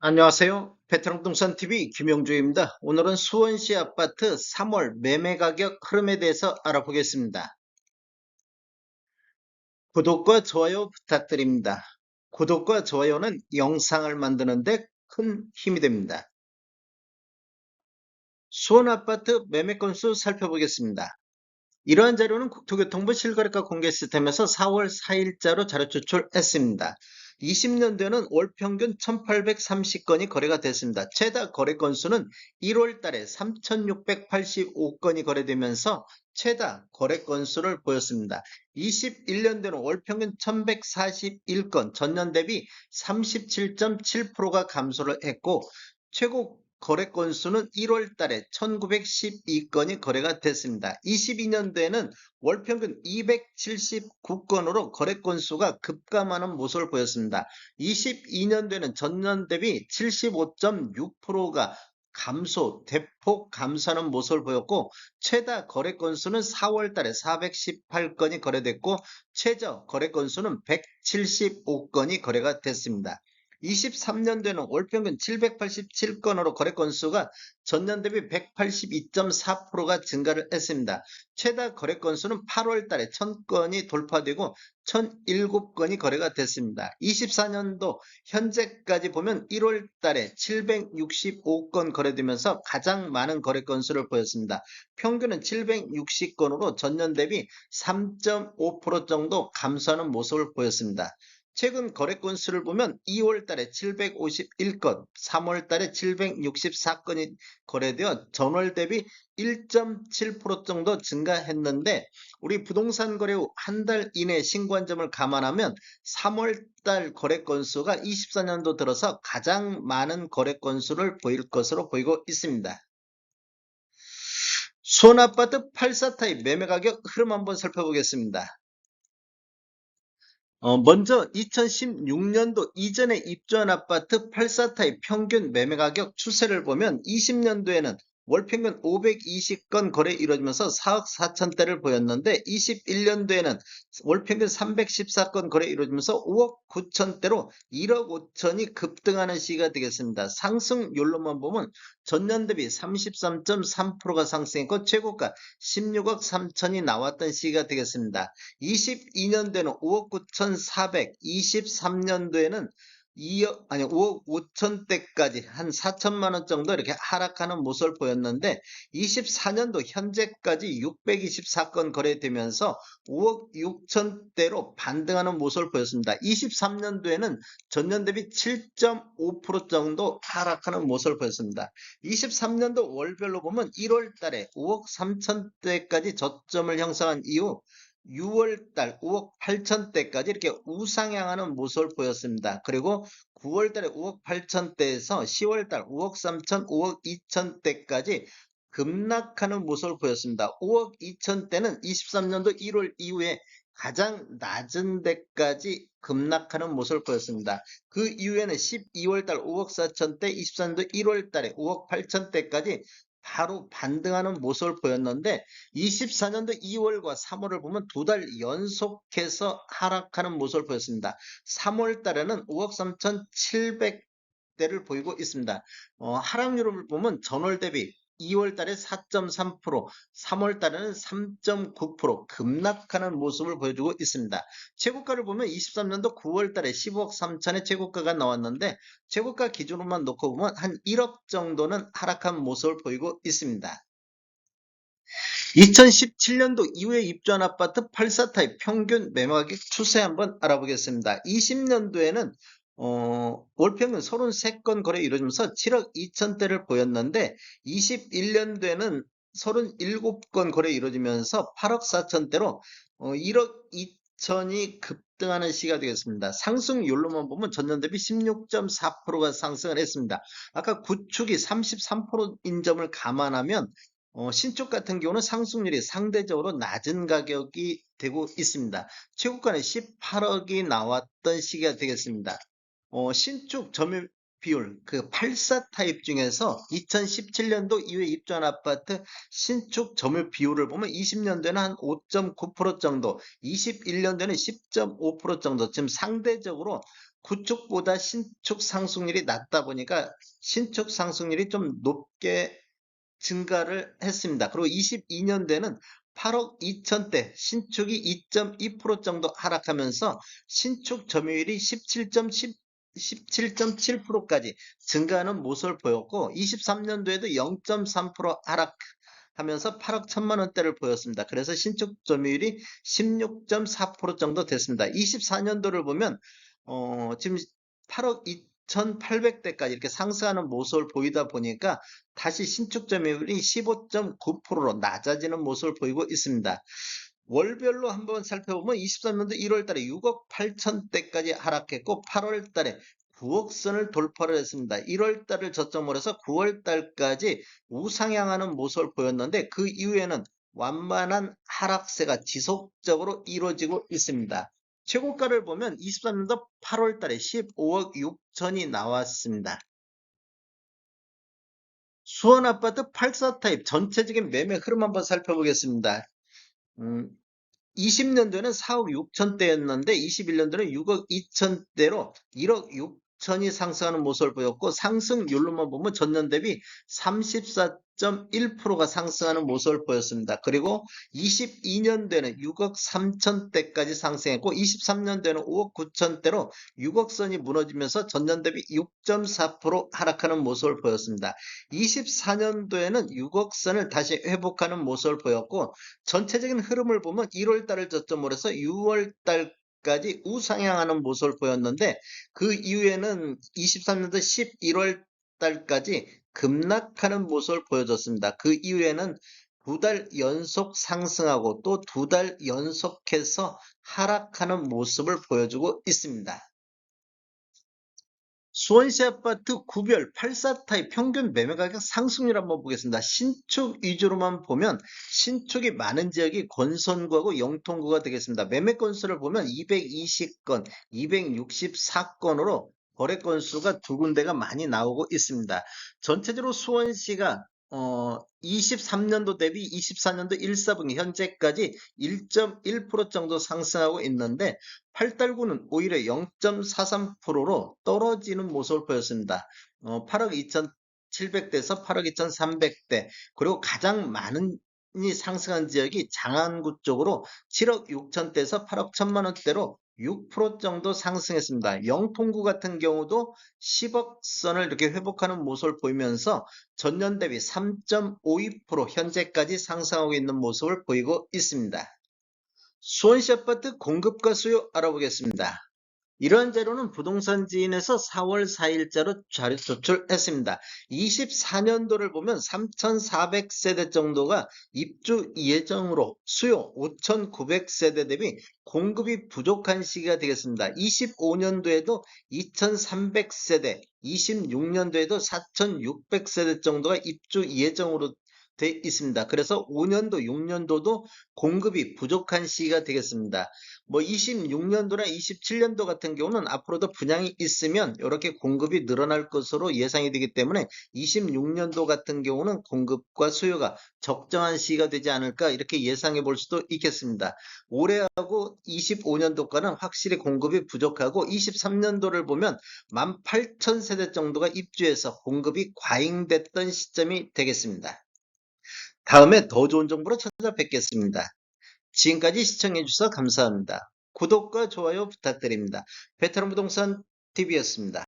안녕하세요. 베테랑 부동산 TV 김영주입니다. 오늘은 수원시 아파트 3월 매매 가격 흐름에 대해서 알아보겠습니다. 구독과 좋아요 부탁드립니다. 구독과 좋아요는 영상을 만드는데 큰 힘이 됩니다. 수원 아파트 매매 건수 살펴보겠습니다. 이러한 자료는 국토교통부 실거래가 공개 시스템에서 4월 4일자로 자료 추출했습니다. 20년도에는 월 평균 1830건이 거래가 됐습니다. 최다 거래 건수는 1월 달에 3685건이 거래되면서 최다 거래 건수를 보였습니다. 21년도에는 월 평균 1141건, 전년 대비 37.7%가 감소를 했고, 최고 거래 건수는 1월 달에 1912건이 거래가 됐습니다. 22년도에는 월 평균 279건으로 거래 건수가 급감하는 모습을 보였습니다. 22년도에는 전년 대비 75.6%가 대폭 감소하는 모습을 보였고, 최다 거래 건수는 4월 달에 418건이 거래됐고, 최저 거래 건수는 175건이 거래가 됐습니다. 23년도에는 월 평균 787건으로 거래 건수가 전년 대비 182.4%가 증가를 했습니다. 최다 거래 건수는 8월 달에 1000건이 돌파되고 1007건이 거래가 됐습니다. 24년도 현재까지 보면 1월 달에 765건 거래되면서 가장 많은 거래 건수를 보였습니다. 평균은 760건으로 전년 대비 3.5% 정도 감소하는 모습을 보였습니다. 최근 거래 건수를 보면 2월 달에 751건, 3월 달에 764건이 거래되어 전월 대비 1.7% 정도 증가했는데, 우리 부동산 거래 후 한 달 이내 신고한 점을 감안하면 3월 달 거래 건수가 24년도 들어서 가장 많은 거래 건수를 보일 것으로 보이고 있습니다. 수원 아파트 84 타입 매매 가격 흐름 한번 살펴보겠습니다. 먼저 2016년도 이전에 입주한 아파트 84타입 평균 매매 가격 추세를 보면 20년도에는 월 평균 520건 거래 이루어지면서 4억 4천대를 보였는데, 21년도에는 월 평균 314건 거래 이루어지면서 5억 9천대로 1억 5천이 급등하는 시기가 되겠습니다. 상승률로만 보면 전년 대비 33.3%가 상승했고, 최고가 16억 3천이 나왔던 시기가 되겠습니다. 22년도에는 5억 9,400, 23년도에는 5억 5천대까지 한 4천만 원 정도 이렇게 하락하는 모습을 보였는데, 24년도 현재까지 624건 거래되면서 5억 6천대로 반등하는 모습을 보였습니다. 23년도에는 전년 대비 7.5% 정도 하락하는 모습을 보였습니다. 23년도 월별로 보면 1월 달에 5억 3천대까지 저점을 형성한 이후 6월달 5억 8천대까지 이렇게 우상향하는 모습을 보였습니다. 그리고 9월달에 5억 8천대에서 10월달 5억 3천, 5억 2천대까지 급락하는 모습을 보였습니다. 5억 2천대는 23년도 1월 이후에 가장 낮은 데까지 급락하는 모습을 보였습니다. 그 이후에는 12월달 5억 4천대, 24년도 1월달에 5억 8천대까지 바로 반등하는 모습을 보였는데, 24년도 2월과 3월을 보면 두 달 연속해서 하락하는 모습을 보였습니다. 3월 달에는 5억 3,700대를 보이고 있습니다. 하락률을 보면 전월 대비 2월 달에 4.3%, 3월 달에는 3.9% 급락하는 모습을 보여주고 있습니다. 최고가를 보면 23년도 9월 달에 15억 3천의 최고가가 나왔는데, 최고가 기준으로만 놓고 보면 한 1억 정도는 하락한 모습을 보이고 있습니다. 2017년도 이후에 입주한 아파트 84타입 평균 매매가격 추세 한번 알아보겠습니다. 20년도에는 월평균 33건 거래 이루어지면서 7억 2천대를 보였는데, 21년도에는 37건 거래 이루어지면서 8억 4천대로 1억 2천이 급등하는 시기가 되겠습니다. 상승률로만 보면 전년 대비 16.4%가 상승을 했습니다. 아까 구축이 33%인 점을 감안하면 신축 같은 경우는 상승률이 상대적으로 낮은 가격이 되고 있습니다. 최고가는 18억이 나왔던 시기가 되겠습니다. 신축 점유율 비율, 그 84 타입 중에서 2017년도 이후에 입주한 아파트 신축 점유율 비율을 보면 20년도에는 한 5.9% 정도, 21년도에는 10.5% 정도, 지금 상대적으로 구축보다 신축 상승률이 낮다 보니까 신축 상승률이 좀 높게 증가를 했습니다. 그리고 22년대는 8억 2천대, 신축이 2.2% 정도 하락하면서 신축 점유율이 17.7%까지 증가하는 모습을 보였고, 23년도에도 0.3% 하락하면서 8억 1천만 원대를 보였습니다. 그래서 신축 점유율이 16.4% 정도 됐습니다. 24년도를 보면 지금 8억 2,800대까지 이렇게 상승하는 모습을 보이다 보니까 다시 신축 점유율이 15.9%로 낮아지는 모습을 보이고 있습니다. 월별로 한번 살펴보면 23년도 1월 달에 6억 8천대까지 하락했고 8월 달에 9억 선을 돌파를 했습니다. 1월 달을 저점으로 해서 9월 달까지 우상향하는 모습을 보였는데 그 이후에는 완만한 하락세가 지속적으로 이루어지고 있습니다. 최고가를 보면 23년도 8월 달에 15억 6천이 나왔습니다. 수원 아파트 84 타입 전체적인 매매 흐름 한번 살펴보겠습니다. 20년도에는 4억 6천대였는데 21년도는 6억 2천대로 1억 6천이 상승하는 모습을 보였고, 상승률로만 보면 전년 대비 34.1%가 상승하는 모습을 보였습니다. 그리고 22년도에는 6억 3천대까지 상승했고 23년도에는 5억 9천대로 6억 선이 무너지면서 전년 대비 6.4% 하락하는 모습을 보였습니다. 24년도에는 6억 선을 다시 회복하는 모습을 보였고, 전체적인 흐름을 보면 1월 달을 저점으로 해서 6월 달까지 우상향하는 모습을 보였는데 그 이후에는 23년도 11월 달까지 급락하는 모습을 보여줬습니다. 그 이후에는 2달 연속 상승하고 또 2달 연속해서 하락하는 모습을 보여주고 있습니다. 수원시 아파트 구별 84 타입 평균 매매 가격 상승률 한번 보겠습니다. 신축 위주로만 보면 신축이 많은 지역이 권선구하고 영통구가 되겠습니다. 매매 건수를 보면 220건, 264건으로 거래 건수가 두 군데가 많이 나오고 있습니다. 전체적으로 수원시가 23년도 대비 24년도 1사분기 현재까지 1.1% 정도 상승하고 있는데 8달구는 오히려 0.43%로 떨어지는 모습을 보였습니다. 8억 2,700대에서 8억 2,300대, 그리고 가장 많은 이 상승한 지역이 장안구 쪽으로 7억 6천대에서 8억 1천만 원대로 6% 정도 상승했습니다. 영통구 같은 경우도 10억 선을 이렇게 회복하는 모습을 보이면서 전년 대비 3.52% 현재까지 상승하고 있는 모습을 보이고 있습니다. 수원시 아파트 공급과 수요 알아보겠습니다. 이러한 자료는 부동산지인에서 4월 4일자로 자료 조출했습니다. 24년도를 보면 3,400세대 정도가 입주 예정으로 수요 5,900세대 대비 공급이 부족한 시기가 되겠습니다. 25년도에도 2,300세대, 26년도에도 4,600세대 정도가 입주 예정으로 돼 있습니다. 그래서 5년도, 6년도도 공급이 부족한 시기가 되겠습니다. 26년도나 27년도 같은 경우는 앞으로도 분양이 있으면 이렇게 공급이 늘어날 것으로 예상이 되기 때문에 26년도 같은 경우는 공급과 수요가 적정한 시기가 되지 않을까 이렇게 예상해 볼 수도 있겠습니다. 올해하고 25년도가는 확실히 공급이 부족하고 23년도를 보면 18,000세대 정도가 입주해서 공급이 과잉됐던 시점이 되겠습니다. 다음에 더 좋은 정보로 찾아뵙겠습니다. 지금까지 시청해주셔서 감사합니다. 구독과 좋아요 부탁드립니다. 베테랑 부동산 TV였습니다.